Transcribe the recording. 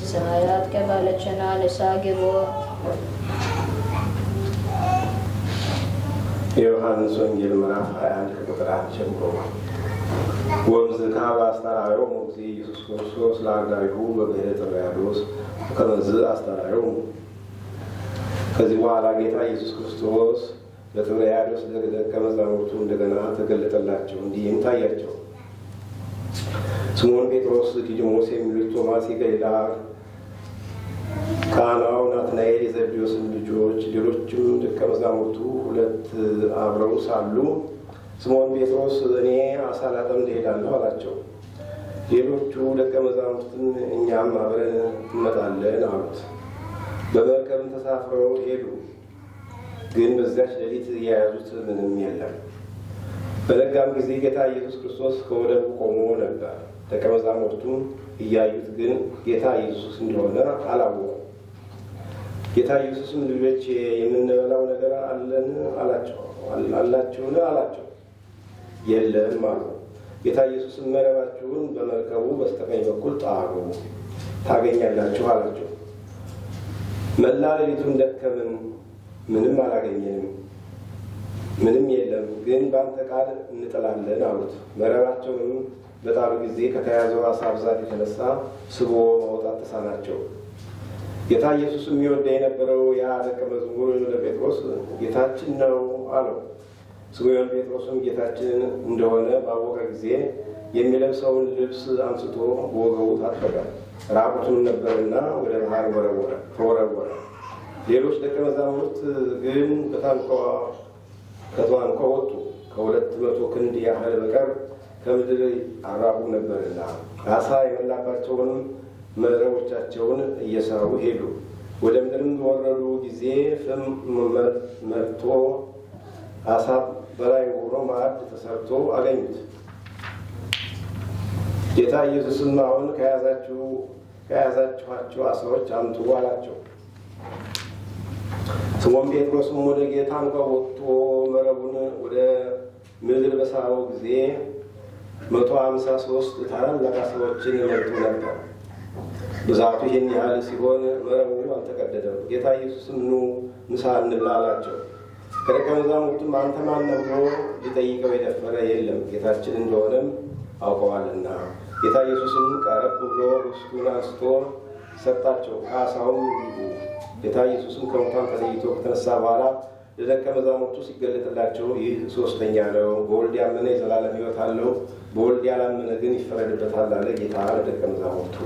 ሰማያት ከባለችና ለሳግቦ የዮሐንስ ወንጌል ምዕራፍ 21 ከቁጥር 1 ጀምሮ ወምዝ ካባ አስተራዮ ሙዚ ኢየሱስ ክርስቶስ ለአርዳይሁ በብሔረ ጥብርያዶስ ከመዝ አስተራዮ። ከዚህ በኋላ ጌታ ኢየሱስ ክርስቶስ በጥብርያዶስ ደቀ መዛሙርቱ እንደገና ተገለጠላቸው፣ እንዲህም ታያቸው። ስምዖን ጴጥሮስ፣ ዲዲሞስ የሚሉት ቶማስ፣ የገሊላ ቃናው ናትናኤል፣ የዘብዴዎስም ልጆች ሌሎችም ደቀ መዛሙርቱ ሁለት አብረው ሳሉ ስምዖን ጴጥሮስ እኔ ዓሣ ላጠምድ እሄዳለሁ አላቸው። ሌሎቹ ደቀ መዛሙርትም እኛም አብረን እንመጣለን አሉት። በመርከብም ተሳፍረው ሄዱ። ግን በዚያች ሌሊት የያዙት ምንም የለም። በነጋም ጊዜ ጌታ ኢየሱስ ክርስቶስ ከወደቡ ቆሞ ነበር። ደቀ መዛሙርቱም እያዩት ግን ጌታ ኢየሱስ እንደሆነ አላወቁም። ጌታ ኢየሱስም ልጆች የምንበላው ነገር አለን አላችሁን አላቸው። የለም አሉ። ጌታ ኢየሱስም መረባችሁን በመርከቡ በስተቀኝ በኩል ጣሉ ታገኛላችሁ አላቸው። መላ ሌሊቱን ደከምን፣ ምንም አላገኘንም፣ ምንም የለም፣ ግን በአንተ ቃል እንጥላለን አሉት። መረባቸውንም በጣሉ ጊዜ ከተያዘው ዓሣ ብዛት የተነሳ ስቦ ማውጣት ተሳናቸው። ጌታ ኢየሱስ የሚወደ የነበረው ያ ደቀ መዝሙር ለጴጥሮስ ጌታችን ነው አለው። ስምዖን ጴጥሮስም ጌታችን እንደሆነ ባወቀ ጊዜ የሚለብሰውን ልብስ አንስቶ በወገቡ ታጠቀ፣ ራቁቱን ነበርና ወደ ባህር ተወረወረ። ሌሎች ደቀ መዛሙርት ግን ከታንኳ ወጡ፣ ከ200 ክንድ ያህል በቀር ከምድር አራቁ ነበርና። ዓሣ የበላባቸውንም መረቦቻቸውን እየሳቡ ሄዱ። ወደ ምድርም በወረዱ ጊዜ ፍም መጥቶ ዓሣ በላይ ሆኖ ማዕድ ተሰርቶ አገኙት። ጌታ ኢየሱስም አሁን ከያዛችኋቸው ዓሣዎች አምጡ አላቸው። ስምዖን ጴጥሮስም ወደ ታንኳ ወጥቶ መረቡን ወደ ምድር በሳበው ጊዜ 153 ታላላቅ ዓሣዎችን መልቶ ነበር። ብዛቱ ይህን ያህል ሲሆን መረቡ አልተቀደደም። ጌታ ኢየሱስም ኑ ምሳ እንብላ አላቸው። ከደቀ መዛሙርቱም አንተ ማን ነህ ብሎ ሊጠይቀው የደፈረ የለም፣ ጌታችን እንደሆነም አውቀዋልና። ጌታ ኢየሱስም ቀረብ ብሎ ኅብስቱን አንስቶ ሰጣቸው፣ ከዓሣውም እንዲሁ። ጌታ ኢየሱስም ከሙታን ተለይቶ ከተነሳ በኋላ ለደቀ መዛሙርቱ ሲገለጥላቸው ይህ ሦስተኛ ነው። በወልድ ያመነ የዘላለም ሕይወት አለው፣ በወልድ ያላመነ ግን ይፈረድበታል አለ ጌታ ለደቀ መዛሙርቱ።